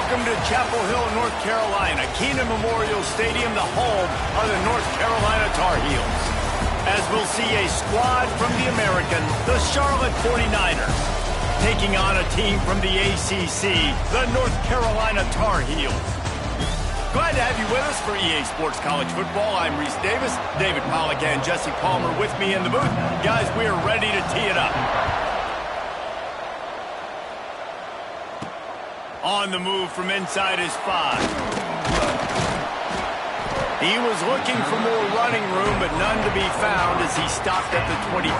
Welcome to Chapel Hill, North Carolina, Keenan Memorial Stadium, the home of the North Carolina Tar Heels. As we'll see a squad from the American, the Charlotte 49ers, taking on a team from the ACC, the North Carolina Tar Heels. Glad to have you with us for EA Sports College Football. I'm Reese Davis, David Pollack and Jesse Palmer with me in the booth. Guys, we are ready to tee it up. On the move from inside his 5. He was looking for more running room, but none to be found as he stopped at the 23.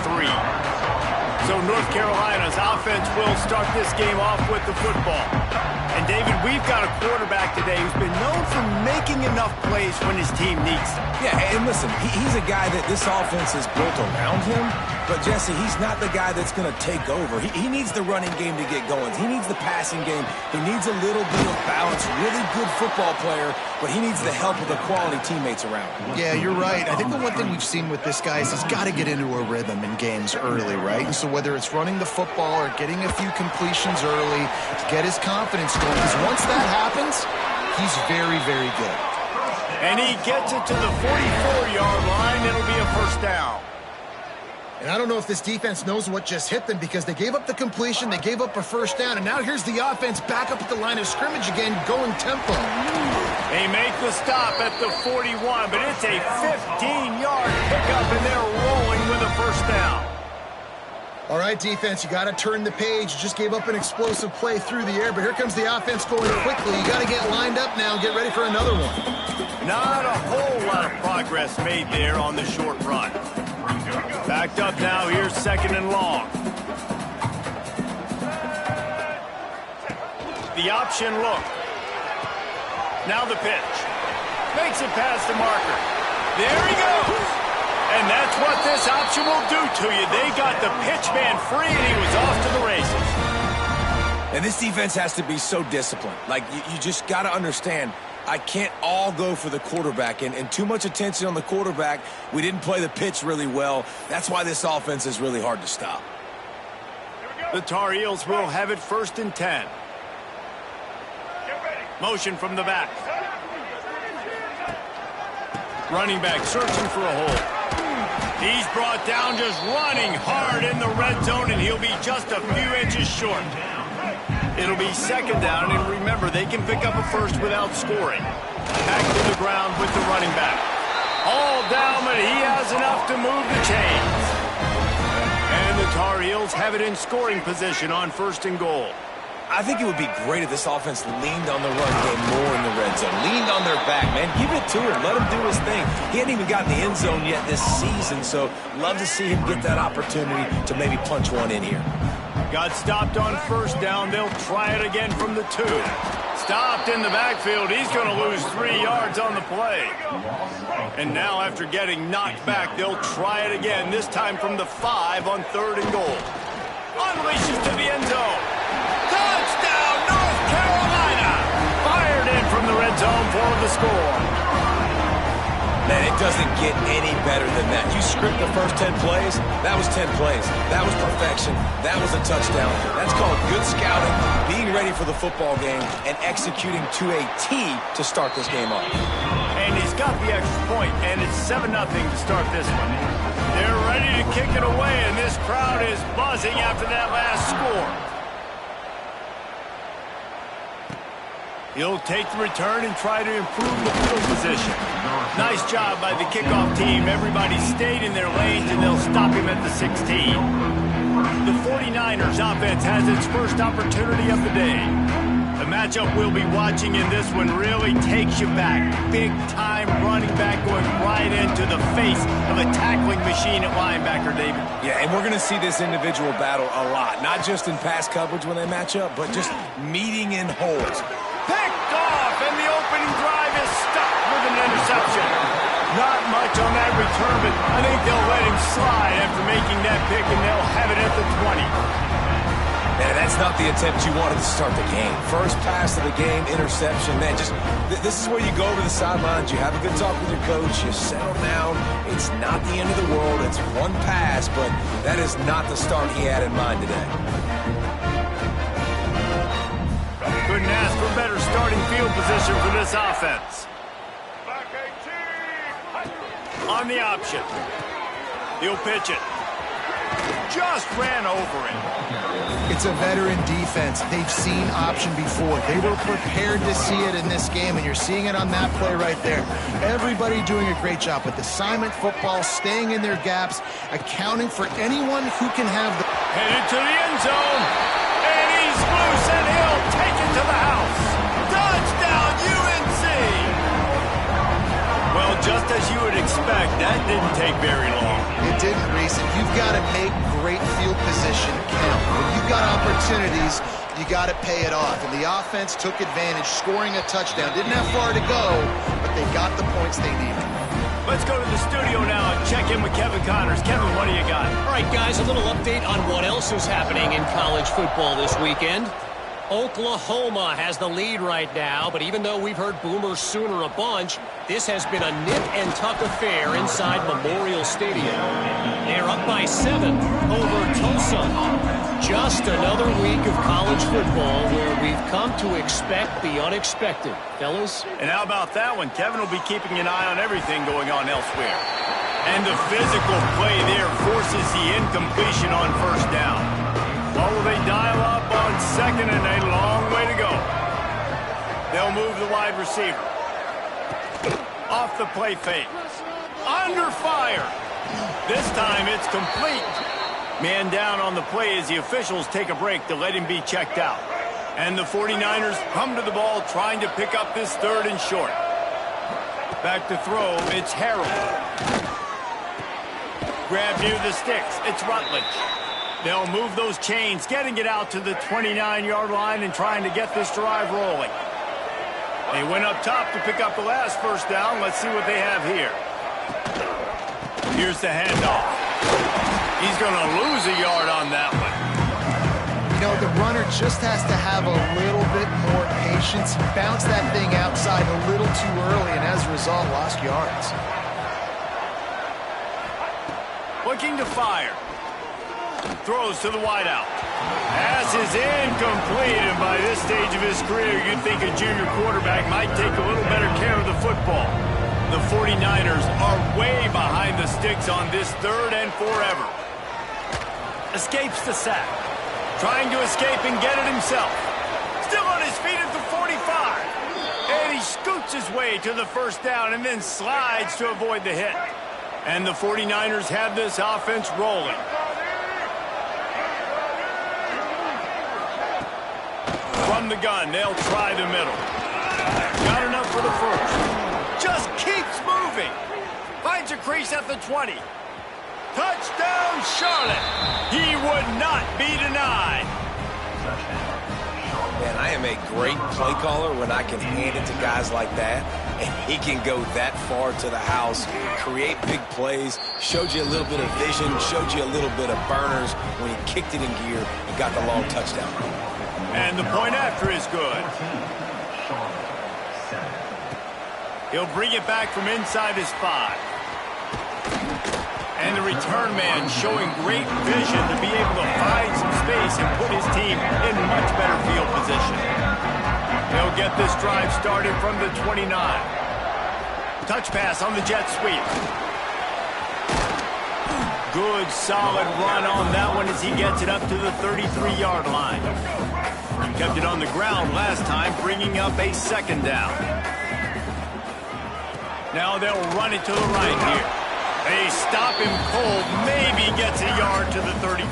So North Carolina's offense will start this game off with the football. And David, we've got a quarterback today who's been known for making enough plays when his team needs them. Yeah, and listen, he's a guy that this offense is built around him. But, Jesse, he's not the guy that's going to take over. He needs the running game to get going. He needs the passing game. He needs a little bit of balance. Really good football player, but he needs the help of the quality teammates around him. Yeah, you're right. I think the one thing we've seen with this guy is he's got to get into a rhythm in games early, right? And so whether it's running the football or getting a few completions early to get his confidence going, because once that happens, he's very, very good. And he gets it to the 44-yard line. It'll be a first down. And I don't know if this defense knows what just hit them because they gave up the completion, they gave up a first down, and now here's the offense back up at the line of scrimmage again, going tempo. They make the stop at the 41, but it's a 15-yard pickup, and they're rolling with a first down. All right, defense, you got to turn the page. You just gave up an explosive play through the air, but here comes the offense going quickly. You got to get lined up now and get ready for another one. Not a whole lot of progress made there on the short run. Backed up now, here's second and long. The option look. Now the pitch. Makes it past the marker. There he goes. And that's what this option will do to you. They got the pitch man free, and he was off to the races. And this defense has to be so disciplined. Like, you just got to understand, I can't all go for the quarterback, and too much attention on the quarterback. We didn't play the pitch really well. That's why this offense is really hard to stop. The Tar Heels will have it first and 10. Motion from the back. Running back searching for a hole. He's brought down just running hard in the red zone, and he'll be just a few inches short. It'll be second down, and remember, they can pick up a first without scoring. Back to the ground with the running back. All down, but he has enough to move the chains. And the Tar Heels have it in scoring position on first and goal. I think it would be great if this offense leaned on the run game more in the red zone. Leaned on their back, man. Give it to him. Let him do his thing. He hadn't even gotten the end zone yet this season, so love to see him get that opportunity to maybe punch one in here. Got stopped on first down. They'll try it again from the 2. Stopped in the backfield. He's going to lose 3 yards on the play. And now after getting knocked back, they'll try it again, this time from the 5 on third and goal. Unleashes to the end zone. Touchdown, North Carolina! Fired in from the red zone for the score. Man, it doesn't get any better than that. You script the first 10 plays, that was 10 plays. That was perfection. That was a touchdown. That's called good scouting, being ready for the football game, and executing to a T to start this game off. And he's got the extra point, and it's 7-0 to start this one. They're ready to kick it away, and this crowd is buzzing after that last score. He'll take the return and try to improve the field position. Nice job by the kickoff team. Everybody stayed in their lanes, and they'll stop him at the 16. The 49ers offense has its first opportunity of the day. The matchup we'll be watching in this one really takes you back. Big-time running back going right into the face of a tackling machine at linebacker, David. Yeah, and we're going to see this individual battle a lot. Not just in pass coverage when they match up, but just meeting in holes. Picked off, and the opening drive is stuck with an interception. Not much on that return, but I think they'll let him slide after making that pick, and they'll have it at the 20. Man, that's not the attempt you wanted to start the game. First pass of the game, interception. Man, just this is where you go to the sidelines. You have a good talk with your coach. You settle down. It's not the end of the world. It's one pass, but that is not the start he had in mind today. couldn't ask for better starting field position for this offense. On the option. He'll pitch it. Just ran over it. It's a veteran defense. They've seen option before. They were prepared to see it in this game, and you're seeing it on that play right there. Everybody doing a great job with assignment football, staying in their gaps, accounting for anyone who can have the... Headed to the end zone. And he's loose, and he'll take it to the house. Touchdown, UNC! Well, just as you would expect, that didn't take very long. It didn't, Reese. You've got to make great field position count. When you've got opportunities, you got to pay it off. And the offense took advantage, scoring a touchdown. Didn't have far to go, but they got the points they needed. Let's go to the studio now and check in with Kevin Connors. Kevin, what do you got? All right, guys, a little update on what else is happening in college football this weekend. Oklahoma has the lead right now, but even though we've heard Boomer Sooner a bunch, this has been a nip-and-tuck affair inside Memorial Stadium. They're up by 7 over Tulsa. Just another week of college football where we've come to expect the unexpected. Fellas? And how about that one? Kevin will be keeping an eye on everything going on elsewhere. And the physical play there forces the incompletion on first down. What will they dial up on second, and a long way to go? They'll move the wide receiver. Off the play fake. Under fire. This time it's complete. Man down on the play as the officials take a break to let him be checked out. And the 49ers come to the ball trying to pick up this third and short. Back to throw, it's Harold. Grab near the sticks, it's Rutledge. They'll move those chains, getting it out to the 29-yard line and trying to get this drive rolling. They went up top to pick up the last first down. Let's see what they have here. Here's the handoff. He's going to lose a yard on that one. You know, the runner just has to have a little bit more patience. Bounce that thing outside a little too early, and as a result, lost yards. Looking to fire. Throws to the wideout. Pass is incomplete, and by this stage of his career, you'd think a junior quarterback might take a little better care of the football. The 49ers are way behind the sticks on this third and forever. Escapes the sack. Trying to escape and get it himself. Still on his feet at the 45. And he scoots his way to the first down and then slides to avoid the hit. And the 49ers have this offense rolling. From the gun, they'll try the middle. Got enough for the first. Just keeps moving. Finds a crease at the 20. Touchdown, Charlotte. He would not be denied. Man, I am a great play caller when I can hand it to guys like that. And he can go that far to the house, create big plays, showed you a little bit of vision, showed you a little bit of burners when he kicked it in gear and got the long touchdown. And the point after is good. He'll bring it back from inside his 5. And the return man showing great vision to be able to find some space and put his team in much better field position. He'll get this drive started from the 29. Touch pass on the jet sweep. Good, solid run on that one as he gets it up to the 33-yard line. Kept it on the ground last time, bringing up a second down. Now they'll run it to the right here. They stop him cold, maybe gets a yard to the 34.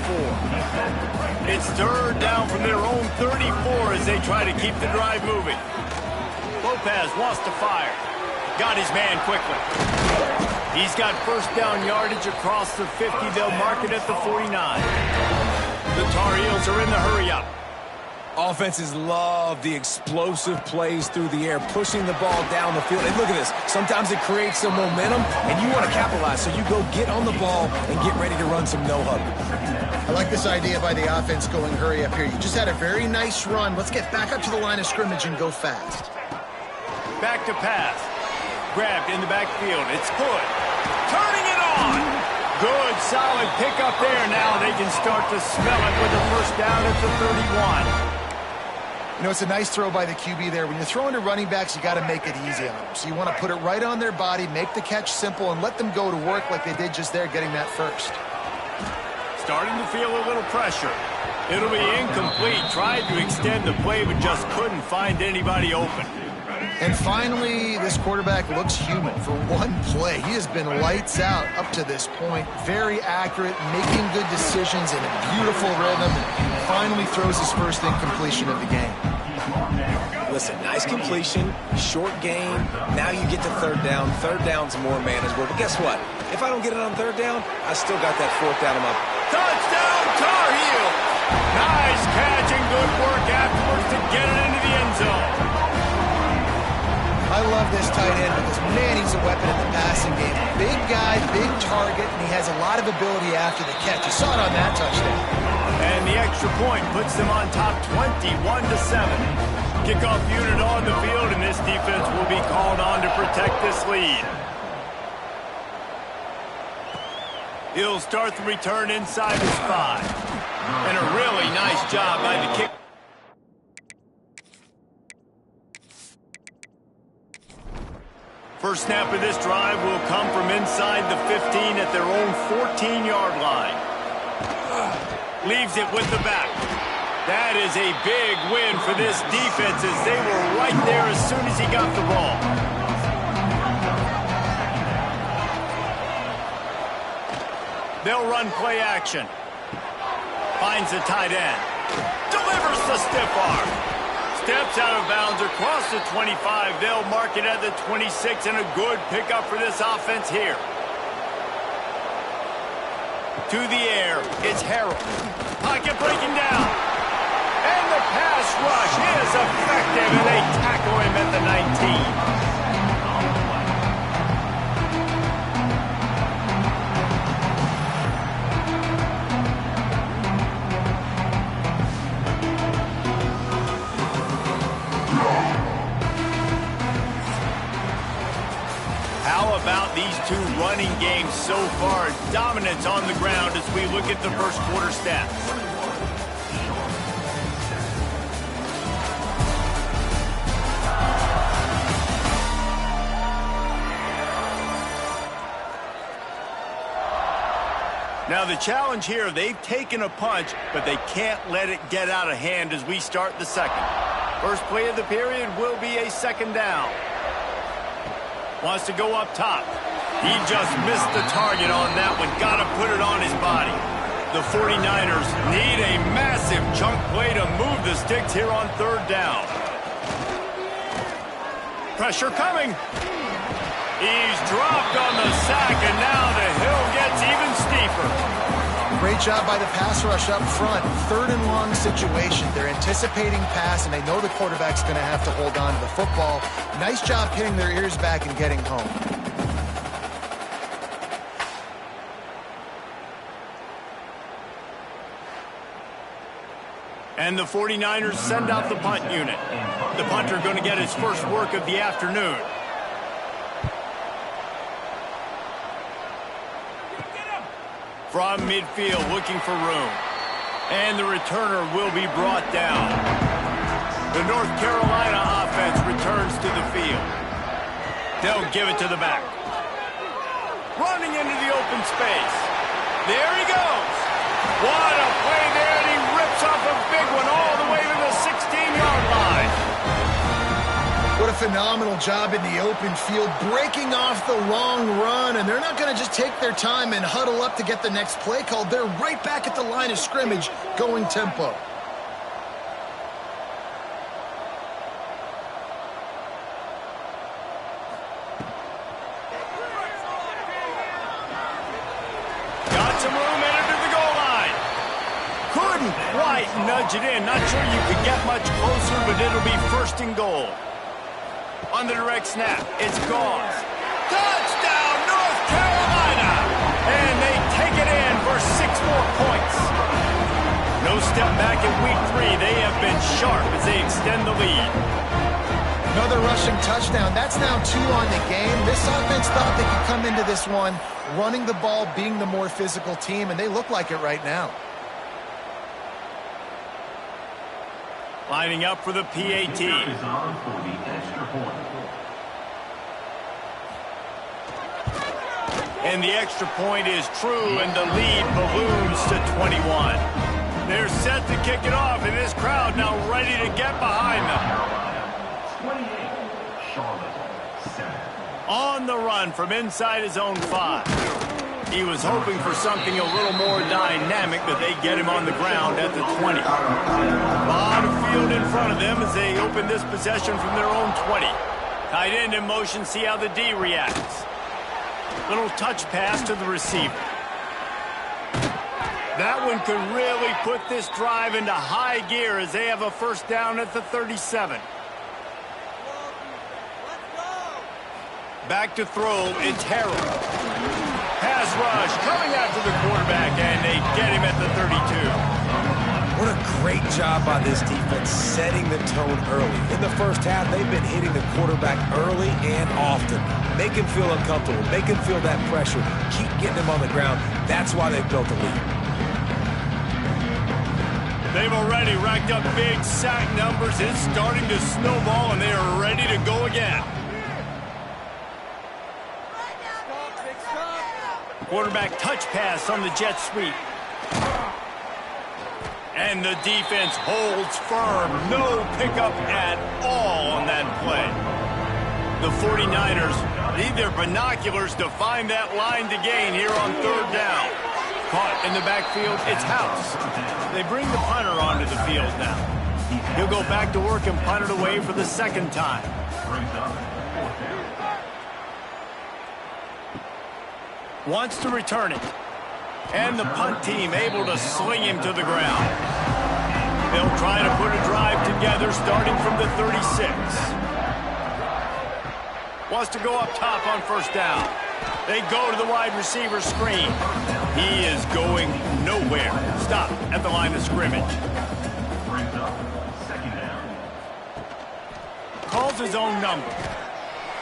It's third down from their own 34 as they try to keep the drive moving. Lopez wants to fire. Got his man quickly. He's got first down yardage across the 50. They'll mark it at the 49. The Tar Heels are in the hurry-up. Offenses love the explosive plays through the air, pushing the ball down the field. And look at this. Sometimes it creates some momentum, and you want to capitalize. So you go get on the ball and get ready to run some no-huddle. I like this idea by the offense going hurry up here. You just had a very nice run. Let's get back up to the line of scrimmage and go fast. Back to pass. Grabbed in the backfield. It's good. Turning it on. Good, solid pickup there. Now they can start to smell it with the first down at the 31. You know, it's a nice throw by the QB there. When you're throwing to running backs, you got to make it easy on them. So you want to put it right on their body, make the catch simple, and let them go to work like they did just there, getting that first. Starting to feel a little pressure. It'll be incomplete. Tried to extend the play, but just couldn't find anybody open. And finally, this quarterback looks human for one play. He has been lights out up to this point. Very accurate, making good decisions in a beautiful rhythm, and finally throws his first incompletion of the game. Listen, nice completion, short game. Now you get to third down. Third down's more manageable. But guess what? If I don't get it on third down, I still got that fourth down in my... Touchdown, Tar Heel! Nice catch and good work afterwards to get it into the end zone. I love this tight end because, man, he's a weapon in the passing game. Big guy, big target, and he has a lot of ability after the catch. You saw it on that touchdown. And the extra point puts them on top 21-7. Kickoff unit on the field, and this defense will be called on to protect this lead. He'll start the return inside his 5. And a really nice job by the kick. First snap of this drive will come from inside the 15 at their own 14-yard line. Leaves it with the back. That is a big win for this defense as they were right there as soon as he got the ball. They'll run play action. Finds the tight end. Delivers the stiff arm. Steps out of bounds across the 25. They'll mark it at the 26, and a good pickup for this offense here. To the air, it's Harrell. Pocket breaking down. And the pass rush is effective, and they tackle him at the 19. How about these two running games so far? Dominance on the ground as we look at the first quarter stats. Now the challenge here, they've taken a punch, but they can't let it get out of hand as we start the second. First play of the period will be a second down. Wants to go up top. He just missed the target on that one. Got to put it on his body. The 49ers need a massive chunk play to move the sticks here on third down. Pressure coming. He's dropped on the sack, and now the hill gets even steeper. Great job by the pass rush up front. Third and long situation. They're anticipating pass, and they know the quarterback's going to have to hold on to the football. Nice job pinning their ears back and getting home. And the 49ers send out the punt unit. The punter going to get his first work of the afternoon. From midfield, looking for room. And the returner will be brought down. The North Carolina offense returns to the field. They'll give it to the back. Running into the open space. There he goes. What a play there, and he rips off a big one all the way to the 16-yard line. What a phenomenal job in the open field, breaking off the long run, and they're not going to just take their time and huddle up to get the next play called. They're right back at the line of scrimmage, going tempo. Got some room, entered to the goal line. Couldn't quite nudge it in. Not sure you could get much closer, but it'll be first and goal. On the direct snap, it's Gauze. Touchdown, North Carolina! And they take it in for 6 more points. No step back in week 3. They have been sharp as they extend the lead. Another rushing touchdown. That's now 2 on the game. This offense thought they could come into this one running the ball, being the more physical team, and they look like it right now. Lining up for the PAT. And the extra point is true, and the lead balloons to 21. They're set to kick it off, and this crowd now ready to get behind them. On the run from inside his own 5. He was hoping for something a little more dynamic, but they get him on the ground at the 20. A lot of field in front of them as they open this possession from their own 20. Tight end in motion, see how the D reacts. Little touch pass to the receiver. That one could really put this drive into high gear as they have a first down at the 37. Back to throw, it's Harrell. Pass rush coming after the quarterback, and they get him at the 32. What a great job by this defense setting the tone early. In the first half, they've been hitting the quarterback early and often. Make him feel uncomfortable. Make him feel that pressure. Keep getting him on the ground. That's why they've built a lead. They've already racked up big sack numbers. It's starting to snowball, and they are ready to go again. Quarterback touch pass on the jet sweep. And the defense holds firm. No pickup at all on that play. The 49ers need their binoculars to find that line to gain here on third down. Caught in the backfield, it's House. They bring the punter onto the field now. He'll go back to work and punt it away for the second time. Wants to return it. And the punt team able to sling him to the ground. They'll try to put a drive together starting from the 36. Wants to go up top on first down. They go to the wide receiver screen. He is going nowhere. Stop at the line of scrimmage. Calls his own number.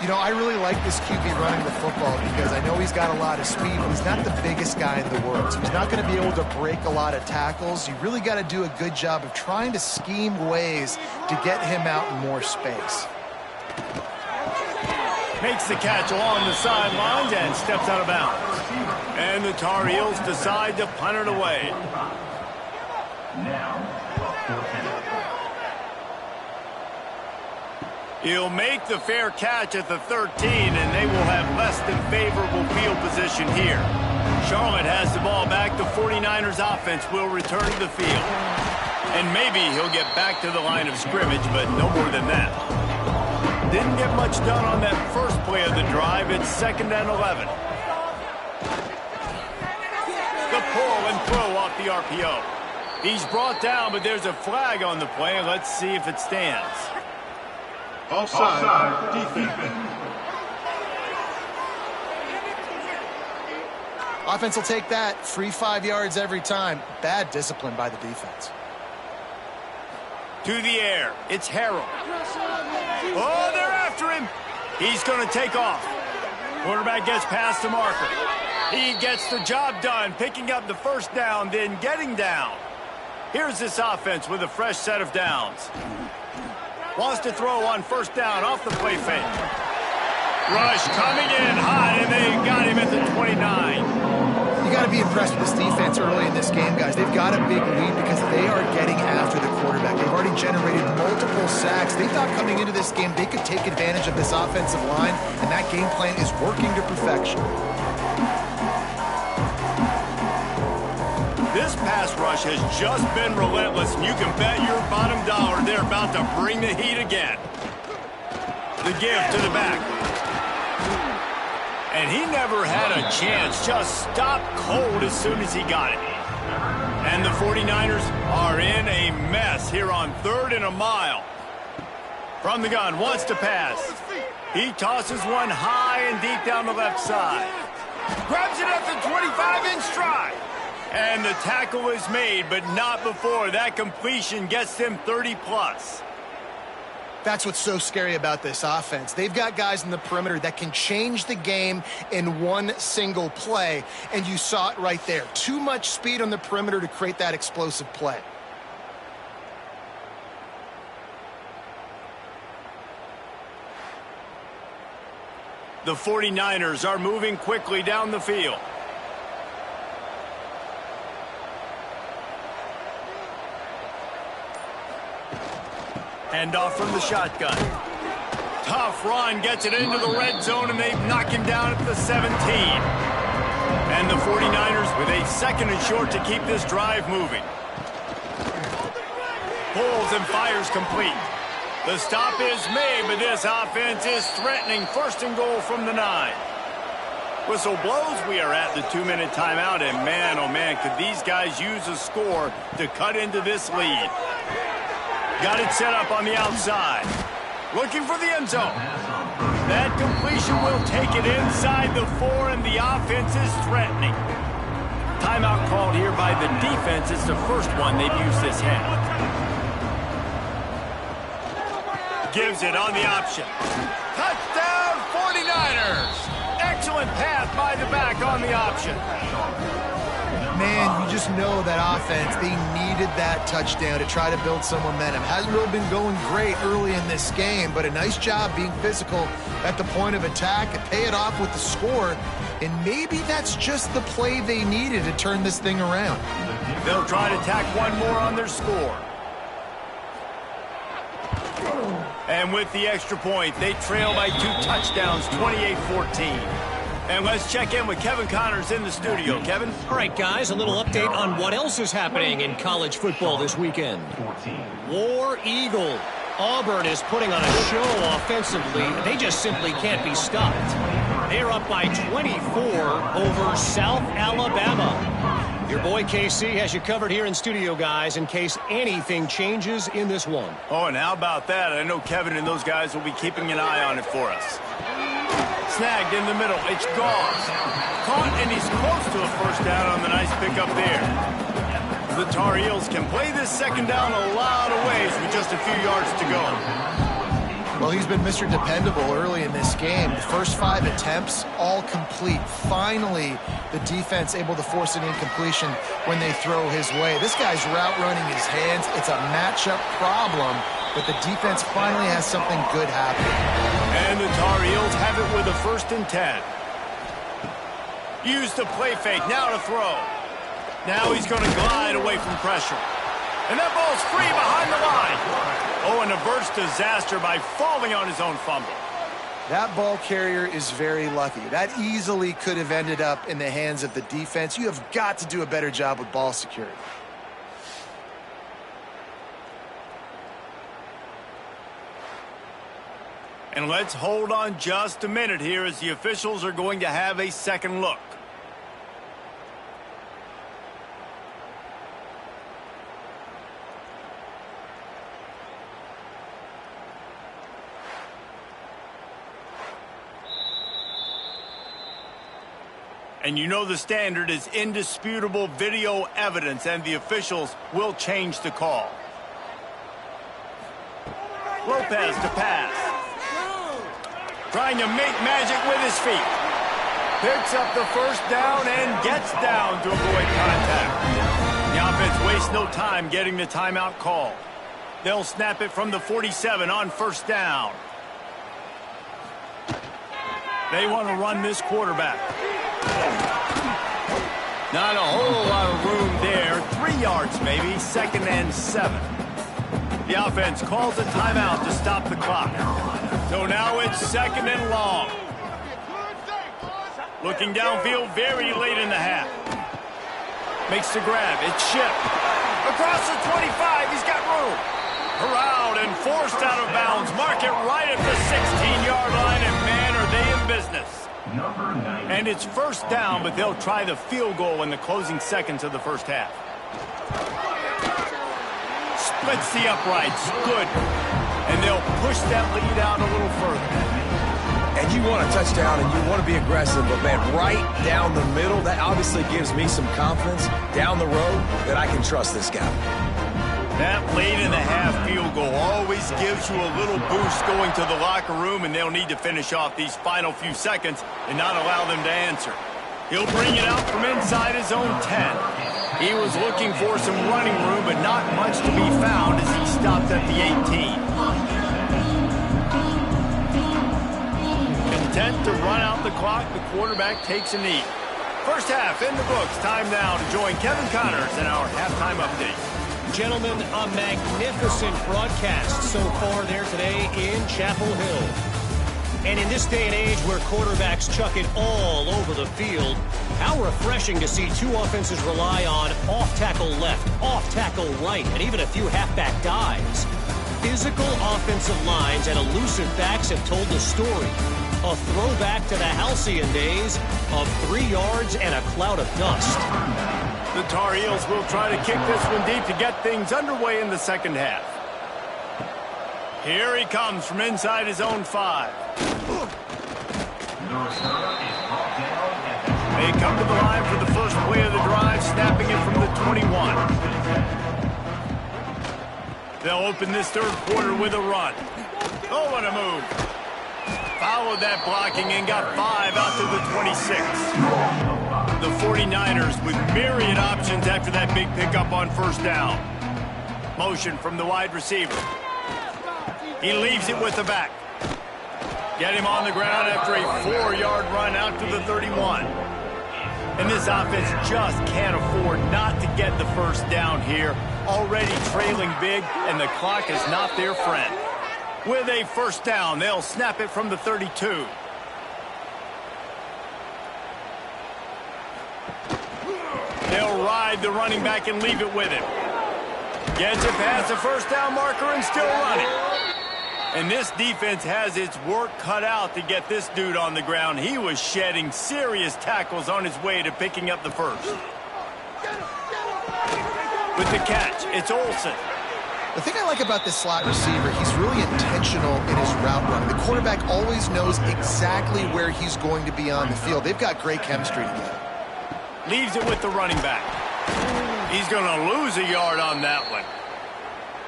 You know, I really like this QB running the football because I know he's got a lot of speed, but he's not the biggest guy in the world. So he's not going to be able to break a lot of tackles. You really got to do a good job of trying to scheme ways to get him out in more space. Makes the catch along the sidelines and steps out of bounds. And the Tar Heels decide to punt it away. He'll make the fair catch at the 13, and they will have less than favorable field position here. Charlotte has the ball back. The 49ers offense will return to the field. And maybe he'll get back to the line of scrimmage, but no more than that. Didn't get much done on that first play of the drive. It's 2nd and 11. The pull and throw off the RPO. He's brought down, but there's a flag on the play. Let's see if it stands. Offside, defense. Offense will take that. Free 5 yards every time. Bad discipline by the defense. To the air. It's Harrell. Oh, they're after him. He's going to take off. Quarterback gets past the marker. He gets the job done, picking up the first down, then getting down. Here's this offense with a fresh set of downs. Wants to throw on first down off the play fake. Rush coming in hot, and they got him at the 29. You got to be impressed with this defense early in this game, guys. They've got a big lead because they are getting after the quarterback. They've already generated multiple sacks. They thought coming into this game they could take advantage of this offensive line, and that game plan is working to perfection. This pass rush has just been relentless, and you can bet your bottom dollar they're about to bring the heat again. The give to the back. And he never had a chance, just stopped cold as soon as he got it. And the 49ers are in a mess here on 3rd and a mile. From the gun, wants to pass. He tosses one high and deep down the left side. Grabs it at the 25 in stride. And the tackle is made, but not before that completion gets them 30+. That's what's so scary about this offense. They've got guys in the perimeter that can change the game in one single play, and you saw it right there. Too much speed on the perimeter to create that explosive play. The 49ers are moving quickly down the field. Hand off from the shotgun. Tough run, gets it into the red zone, and they knock him down at the 17. And the 49ers with a second and short to keep this drive moving. Pulls and fires complete. The stop is made, but this offense is threatening. First and goal from the 9. Whistle blows. We are at the 2-minute timeout, and man, oh man, could these guys use a score to cut into this lead. Got it set up on the outside. Looking for the end zone. That completion will take it inside the 4, and the offense is threatening. Timeout called here by the defense. It's the first one they've used this half. Gives it on the option. Touchdown 49ers! Excellent pass by the back on the option. Man, you just know that offense, they needed that touchdown to try to build some momentum. Hasn't really been going great early in this game, but a nice job being physical at the point of attack and pay it off with the score. And maybe that's just the play they needed to turn this thing around. They'll try to tack one more on their score. And with the extra point, they trail by 2 touchdowns, 28-14. And let's check in with Kevin Connors in the studio. Kevin? All right, guys, a little update on what else is happening in college football this weekend. War Eagle. Auburn is putting on a show offensively. They just simply can't be stopped. They're up by 24 over South Alabama. Your boy KC has you covered here in studio, guys, in case anything changes in this one. Oh, and how about that? I know Kevin and those guys will be keeping an eye on it for us. Snagged in the middle. It's gone. Caught, and he's close to a first down on the nice pickup there. The Tar Heels can play this second down a lot of ways with just a few yards to go. Well, he's been Mr. Dependable early in this game. The first 5 attempts, all complete. Finally, the defense able to force an incompletion when they throw his way. This guy's route running his hands. It's a matchup problem, but the defense finally has something good happening. And the Tar Heels have it with a 1st and 10. Use the play fake, now to throw. Now he's going to glide away from pressure. And that ball's free behind the line. Oh, and averts disaster by falling on his own fumble. That ball carrier is very lucky. That easily could have ended up in the hands of the defense. You have got to do a better job with ball security. And let's hold on just a minute here as the officials are going to have a second look. And you know the standard is indisputable video evidence, and the officials will change the call. Lopez to pass. Trying to make magic with his feet. Picks up the first down and gets down to avoid contact. The offense wastes no time getting the timeout call. They'll snap it from the 47 on first down. They want to run this quarterback. Not a whole lot of room there. 3 yards maybe, 2nd and 7. The offense calls a timeout to stop the clock. So now it's 2nd and long. Looking downfield very late in the half. Makes the grab. It's shipped. Across the 25. He's got room. Corralled and forced out of bounds. Mark it right at the 16-yard line, and man, are they in business. And it's first down, but they'll try the field goal in the closing seconds of the first half. Splits the uprights. Good. And they'll push that lead out a little further. And you want a touchdown and you want to be aggressive, but man, right down the middle, that obviously gives me some confidence down the road that I can trust this guy. That late in the half field goal always gives you a little boost going to the locker room, and they'll need to finish off these final few seconds and not allow them to answer. He'll bring it out from inside his own 10. He was looking for some running room, but not much to be found as he stopped at the 18. content to run out the clock. The quarterback takes a knee. First half in the books. Time now to join Kevin Connors in our halftime update. Gentlemen, a magnificent broadcast so far there today in Chapel Hill. And in this day and age where quarterbacks chuck it all over the field, how refreshing to see two offenses rely on off-tackle left, off-tackle right, and even a few halfback dives. Physical offensive lines and elusive backs have told the story. A throwback to the halcyon days of 3 yards and a cloud of dust. The Tar Heels will try to kick this one deep to get things underway in the second half. Here he comes from inside his own 5. They come to the line for the first play of the drive, snapping it from the 21. They'll open this third quarter with a run. Oh, what a move. Followed that blocking and got 5 out to the 26. The 49ers with myriad options after that big pickup on first down. Motion from the wide receiver. He leaves it with the back. Get him on the ground after a 4-yard run out to the 31. And this offense just can't afford not to get the first down here. Already trailing big, and the clock is not their friend. With a first down, they'll snap it from the 32. They'll ride the running back and leave it with him. Gets it past the first down marker and still running. And this defense has its work cut out to get this dude on the ground. He was shedding serious tackles on his way to picking up the first. With the catch, it's Olsen. The thing I like about this slot receiver, he's really intentional in his route running. The quarterback always knows exactly where he's going to be on the field. They've got great chemistry together. Leaves it with the running back. He's going to lose a yard on that one.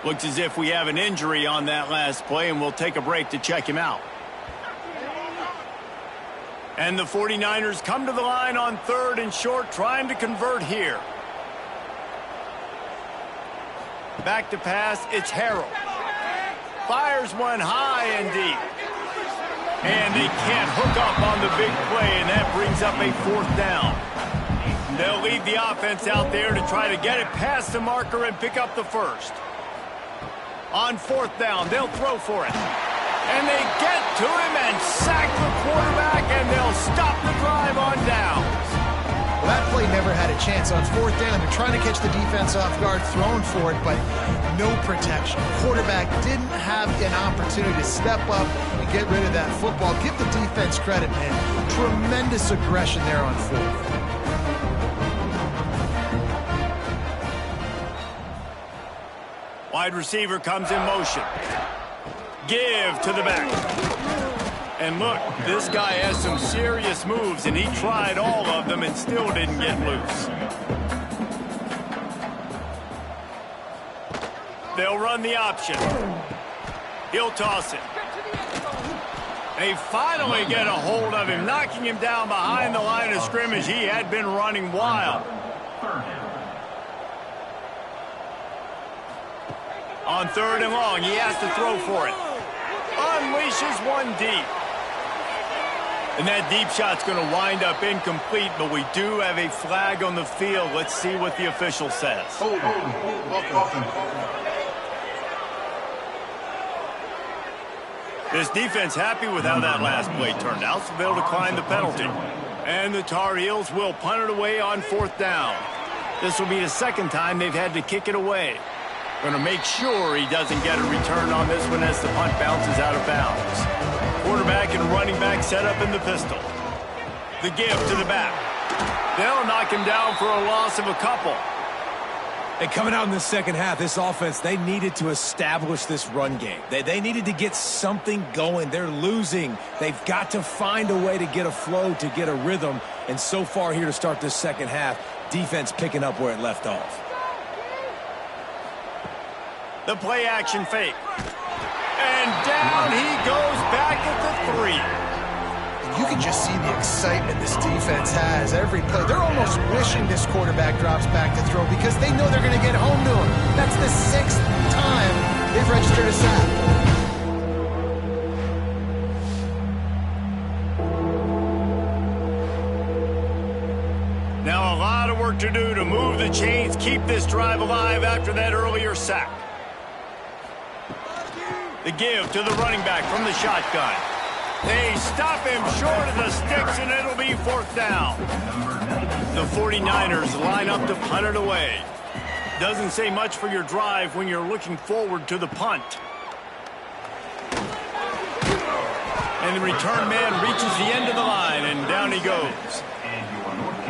Looks as if we have an injury on that last play, and we'll take a break to check him out. And the 49ers come to the line on 3rd and short, trying to convert here. Back to pass, it's Harrell. Fires one high and deep. And they can't hook up on the big play, and that brings up a 4th down. They'll leave the offense out there to try to get it past the marker and pick up the first. On 4th down, they'll throw for it. And they get to him and sack the quarterback, and they'll stop the drive on downs. Well, that play never had a chance. On 4th down, they're trying to catch the defense off guard, throwing for it, but no protection. Quarterback didn't have an opportunity to step up and get rid of that football. Give the defense credit, man. Tremendous aggression there on 4th. Wide receiver comes in motion. Give to the back. And look, this guy has some serious moves, and he tried all of them and still didn't get loose. They'll run the option. He'll toss it. They finally get a hold of him, knocking him down behind the line of scrimmage. He had been running wild. On 3rd and long, he has to throw for it. Unleashes one deep. And that deep shot's going to wind up incomplete, but we do have a flag on the field. Let's see what the official says. This defense happy with how that last play turned out, so they'll decline the penalty. And the Tar Heels will punt it away on 4th down. This will be the 2nd time they've had to kick it away. Going to make sure he doesn't get a return on this one as the punt bounces out of bounds. Quarterback and running back set up in the pistol. The give to the back. They'll knock him down for a loss of a couple. And coming out in the second half, this offense, they needed to establish this run game. They needed to get something going. They're losing. They've got to find a way to get a flow, to get a rhythm. And so far here to start this second half, defense picking up where it left off. The play action fake. And down he goes back at the 3. You can just see the excitement this defense has every play. They're almost wishing this quarterback drops back to throw because they know they're going to get home to him. That's the 6th time they've registered a sack. Now a lot of work to do to move the chains, keep this drive alive after that earlier sack. The give to the running back from the shotgun. They stop him short of the sticks, and it'll be 4th down. The 49ers line up to punt it away. Doesn't say much for your drive when you're looking forward to the punt. And the return man reaches the end of the line, and down he goes.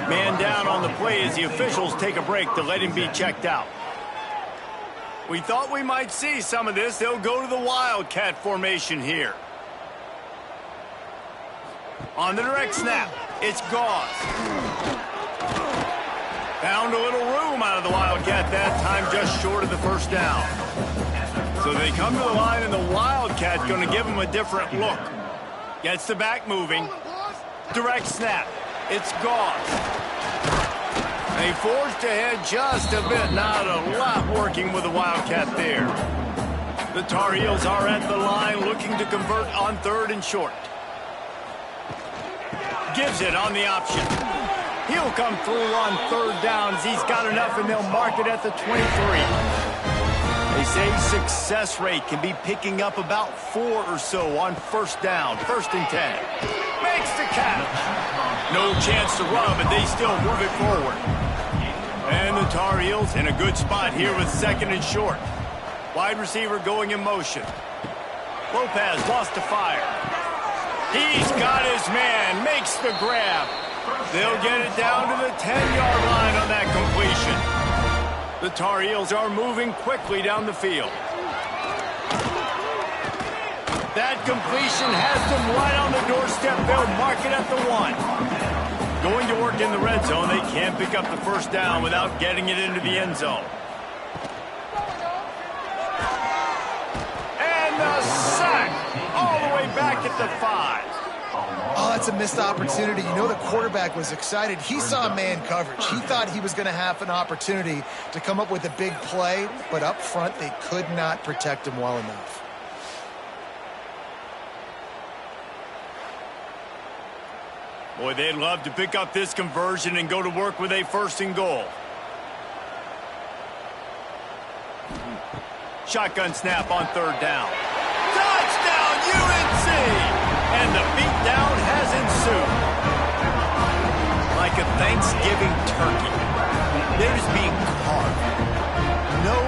Man down on the play as the officials take a break to let him be checked out. We thought we might see some of this. They'll go to the Wildcat formation here. On the direct snap, it's Gauze. Found a little room out of the Wildcat that time, just short of the 1st down. So they come to the line, and the Wildcat going to give them a different look. Gets the back moving. Direct snap. It's Gauze. They forged ahead just a bit. Not a lot working with the Wildcat there. The Tar Heels are at the line looking to convert on 3rd and short. Gives it on the option. He'll come through on 3rd downs. He's got enough, and they'll mark it at the 23. They say success rate can be picking up about 4 or so on 1st down. 1st and 10. Makes the catch. No chance to run, but they still move it forward. And the Tar Heels in a good spot here with 2nd and short. Wide receiver going in motion. Lopez lost to fire. He's got his man, makes the grab. They'll get it down to the 10-yard line on that completion. The Tar Heels are moving quickly down the field. That completion has them right on the doorstep. They'll mark it at the 1. Going to work in the red zone. They can't pick up the 1st down without getting it into the end zone. And the sack all the way back at the 5. Oh, that's a missed opportunity. You know the quarterback was excited. He saw man coverage. He thought he was going to have an opportunity to come up with a big play, but up front they could not protect him well enough. Boy, they'd love to pick up this conversion and go to work with a 1st and goal. Shotgun snap on 3rd down. Touchdown, UNC! And the beatdown has ensued. Like a Thanksgiving turkey. They're just being carved. No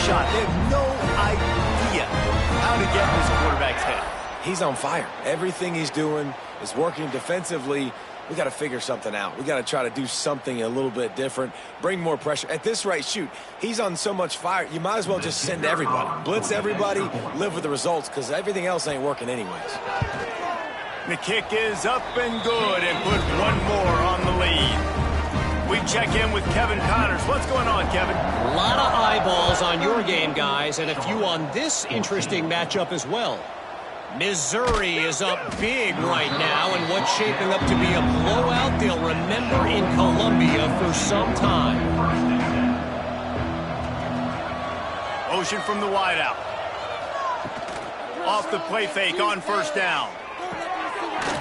shot. They have no idea how to get in this quarterback's head. He's on fire. Everything he's doing is working defensively. We got to figure something out. We got to try to do something a little bit different, bring more pressure. At this rate, shoot, he's on so much fire, you might as well just send everybody. Blitz everybody, live with the results, because everything else ain't working anyways. The kick is up and good, and put one more on the lead. We check in with Kevin Connors. What's going on, Kevin? A lot of eyeballs on your game, guys, and a few on this interesting matchup as well. Missouri is up big right now, and what's shaping up to be a blowout they'll remember in Columbia for some time. Motion from the wideout. Off the play fake on 1st down.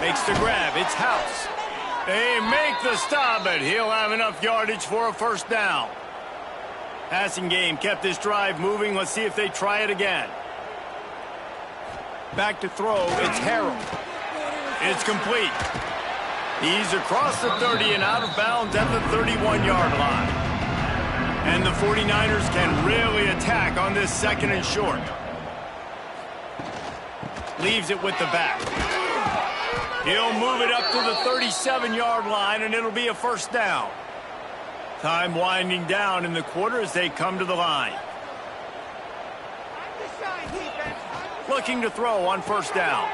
Makes the grab. It's House. They make the stop, but he'll have enough yardage for a 1st down. Passing game kept this drive moving. Let's see if they try it again. Back to throw. It's Harrell. It's complete. He's across the 30 and out of bounds at the 31-yard line. And the 49ers can really attack on this 2nd and short. Leaves it with the back. He'll move it up to the 37-yard line, and it'll be a 1st down. Time winding down in the quarter as they come to the line. Looking to throw on 1st down.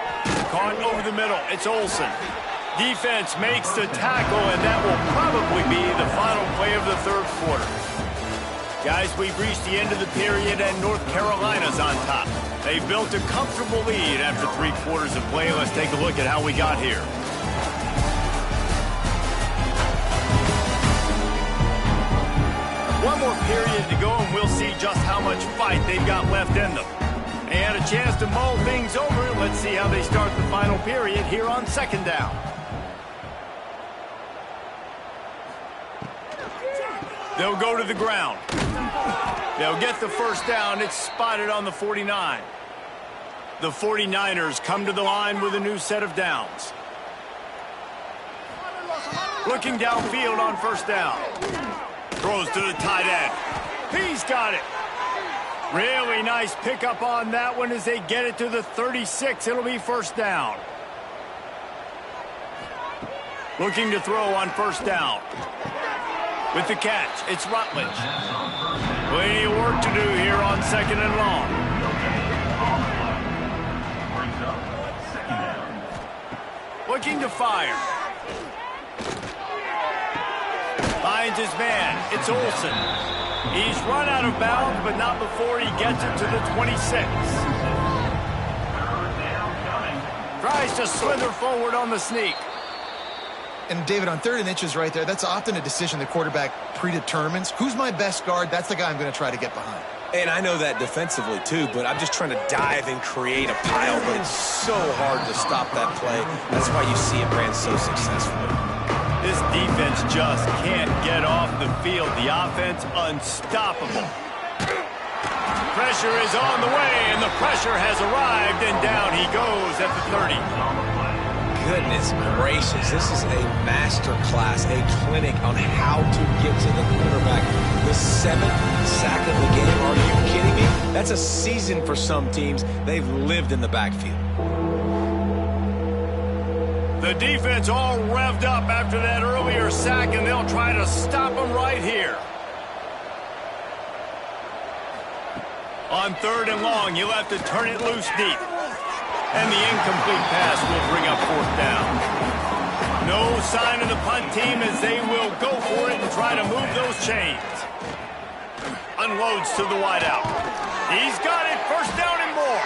Caught over the middle. It's Olsen. Defense makes the tackle, and that will probably be the final play of the 3rd quarter. Guys, we've reached the end of the period, and North Carolina's on top. They built a comfortable lead after 3 quarters of play. Let's take a look at how we got here. One more period to go, and we'll see just how much fight they've got left in them. They had a chance to mull things over. Let's see how they start the final period here on 2nd down. They'll go to the ground. They'll get the first down. It's spotted on the 49. The 49ers come to the line with a new set of downs. Looking downfield on first down. Throws to the tight end. He's got it. Really nice pickup on that one as they get it to the 36. It'll be first down. Looking to throw on first down. With the catch, it's Rutledge. Plenty of work to do here on second and long. Looking to fire. Finds his man. It's Olsen. He's run out of bounds, but not before he gets it to the 26. Tries to slither forward on the sneak. And, David, on 3rd and inches right there, that's often a decision the quarterback predetermines. Who's my best guard? That's the guy I'm going to try to get behind. And I know that defensively, too, but I'm just trying to dive and create a pile, but it's so hard to stop that play. That's why you see it ran so successfully. This defense just can't get off the field. The offense unstoppable. Pressure is on the way, and the pressure has arrived, and down he goes at the 30. Goodness gracious, this is a master class, a clinic on how to get to the quarterback. The 7th sack of the game, are you kidding me? That's a season for some teams. They've lived in the backfield. The defense all revved up after that earlier sack, and they'll try to stop him right here. On 3rd and long, you'll have to turn it loose deep. And the incomplete pass will bring up 4th down. No sign of the punt team as they will go for it and try to move those chains. Unloads to the wideout. He's got it, first down and more.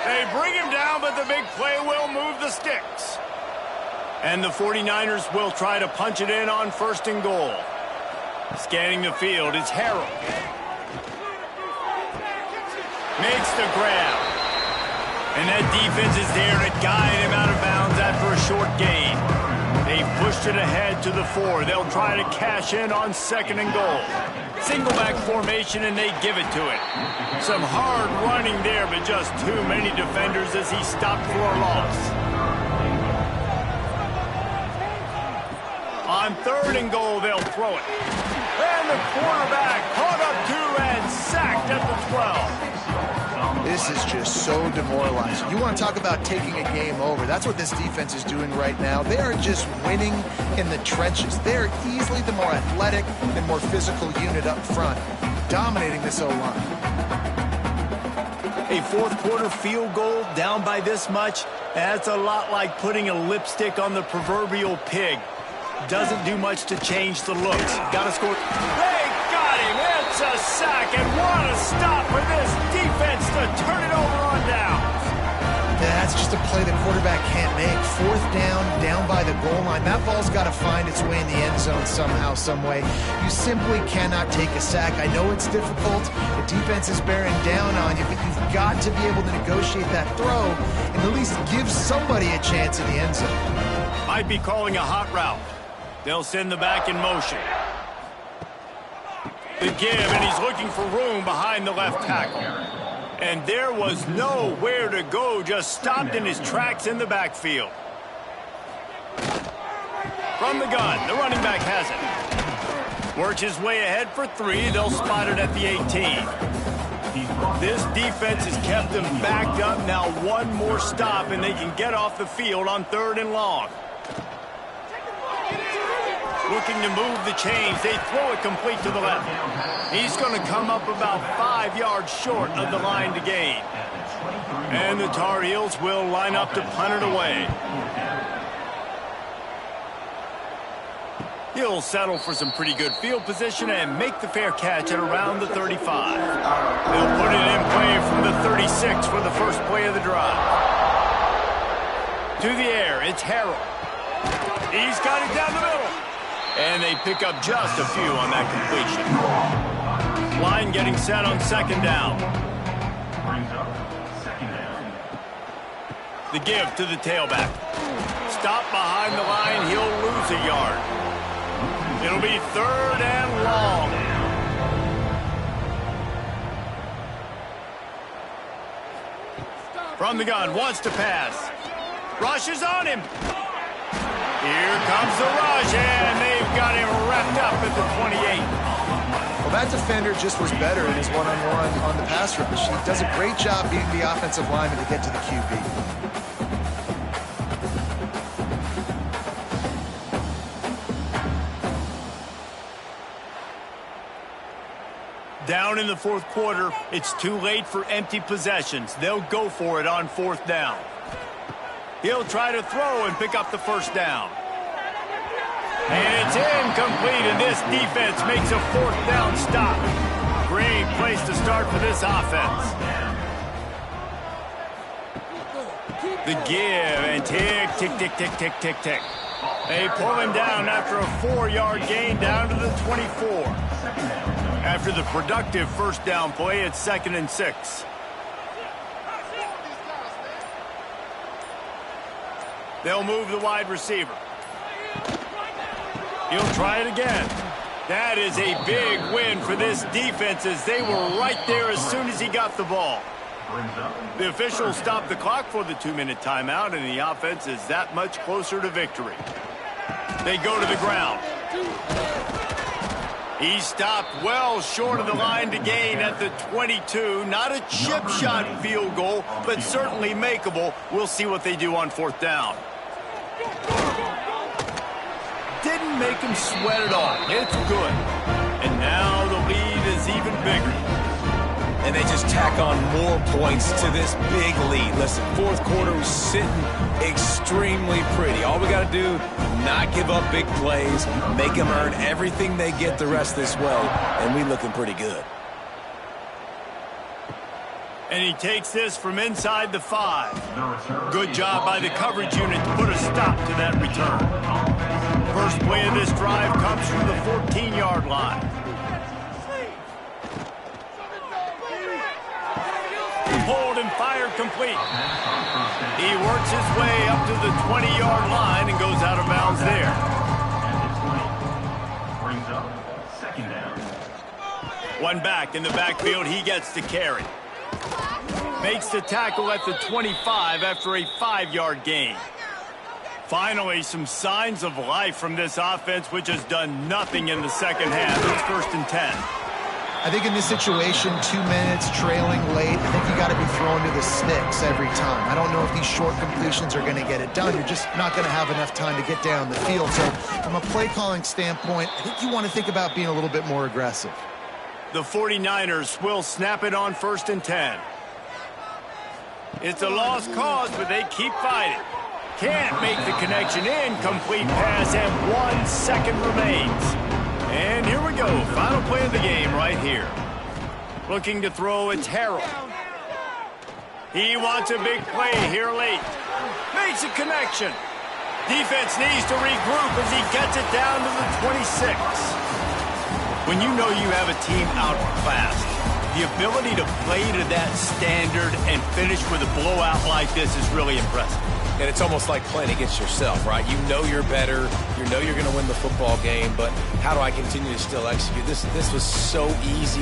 They bring him down, but the big play will move the sticks. And the 49ers will try to punch it in on 1st and goal. Scanning the field, it's Harrell. Makes the grab. And that defense is there to guide him out of bounds after a short gain. They've pushed it ahead to the 4. They'll try to cash in on 2nd and goal. Single back formation, and they give it to it. Some hard running there, but just too many defenders as he stopped for a loss. On 3rd and goal, they'll throw it. And the quarterback caught up to and sacked at the 12. This is just so demoralizing. You want to talk about taking a game over. That's what this defense is doing right now. They are just winning in the trenches. They're easily the more athletic and more physical unit up front, dominating this O-line. A 4th quarter field goal down by this much, that's a lot like putting a lipstick on the proverbial pig. Doesn't do much to change the looks. Got to score. They got him. It's a sack, and what a stop for this defense to turn it over on downs. That's just a play the quarterback can't make. 4th down, down by the goal line. That ball's got to find its way in the end zone somehow, some way. You simply cannot take a sack. I know it's difficult. The defense is bearing down on you, but you've got to be able to negotiate that throw and at least give somebody a chance in the end zone. Might be calling a hot route. They'll send the back in motion. The give, and he's looking for room behind the left tackle. And there was nowhere to go, just stopped in his tracks in the backfield. From the gun, the running back has it. Works his way ahead for 3. They'll spot it at the 18. This defense has kept them backed up. Now one more stop, and they can get off the field on 3rd and long. Looking to move the chains. They throw it complete to the left. He's going to come up about 5 yards short of the line to gain. And the Tar Heels will line up to punt it away. He'll settle for some pretty good field position and make the fair catch at around the 35. They'll put it in play from the 36 for the first play of the drive. To the air, it's Harrell. He's got it down the middle. And they pick up just a few on that completion. Line getting set on 2nd down. The give to the tailback. Stop behind the line, he'll lose a yard. It'll be 3rd and long. From the gun, wants to pass. Rush is on him. Here comes the rush, and they've got him wrapped up at the 28. Well, that defender just was better in his one-on-one on the pass rush. He does a great job beating the offensive lineman to get to the QB. Down in the 4th quarter, it's too late for empty possessions. They'll go for it on 4th down. He'll try to throw and pick up the 1st down. And it's incomplete, and this defense makes a 4th down stop. Great place to start for this offense. The give, and tick, tick, tick, tick, tick, tick, tick. They pull him down after a 4-yard gain down to the 24. After the productive 1st down play, it's 2nd and 6. They'll move the wide receiver. He'll try it again. That is a big win for this defense as they were right there as soon as he got the ball. The officials stopped the clock for the 2-minute timeout, and the offense is that much closer to victory. They go to the ground. He stopped well short of the line to gain at the 22. Not a chip shot field goal, but certainly makeable. We'll see what they do on 4th down. Didn't make him sweat at all. It's good. And now the lead is even bigger. And they just tack on more points to this big lead. Listen, 4th quarter was sitting extremely pretty. All we got to do, not give up big plays, make them earn everything they get the rest this way, and we looking pretty good. And he takes this from inside the 5. Good job by the coverage unit to put a stop to that return. First play of this drive comes from the 14-yard line. Pulled and fired complete. He works his way up to the 20-yard line and goes out of bounds there. One back in the backfield. He gets the carry. Makes the tackle at the 25 after a 5-yard gain. Finally, some signs of life from this offense, which has done nothing in the second half. It's 1st and 10. I think in this situation, 2 minutes, trailing late, I think you got to be thrown to the sticks every time. I don't know if these short completions are going to get it done. You're just not going to have enough time to get down the field. So from a play-calling standpoint, I think you want to think about being a little bit more aggressive. The 49ers will snap it on 1st and 10. It's a lost cause, but they keep fighting. Can't make the connection. Incomplete pass, and 1 second remains. And here we go. Final play of the game right here. Looking to throw, it's Harold. He wants a big play here late. Makes a connection. Defense needs to regroup as he gets it down to the 26. When you know you have a team outclassed, the ability to play to that standard and finish with a blowout like this is really impressive. And it's almost like playing against yourself, right? You know you're better. You know you're going to win the football game, but how do I continue to still execute? This was so easy.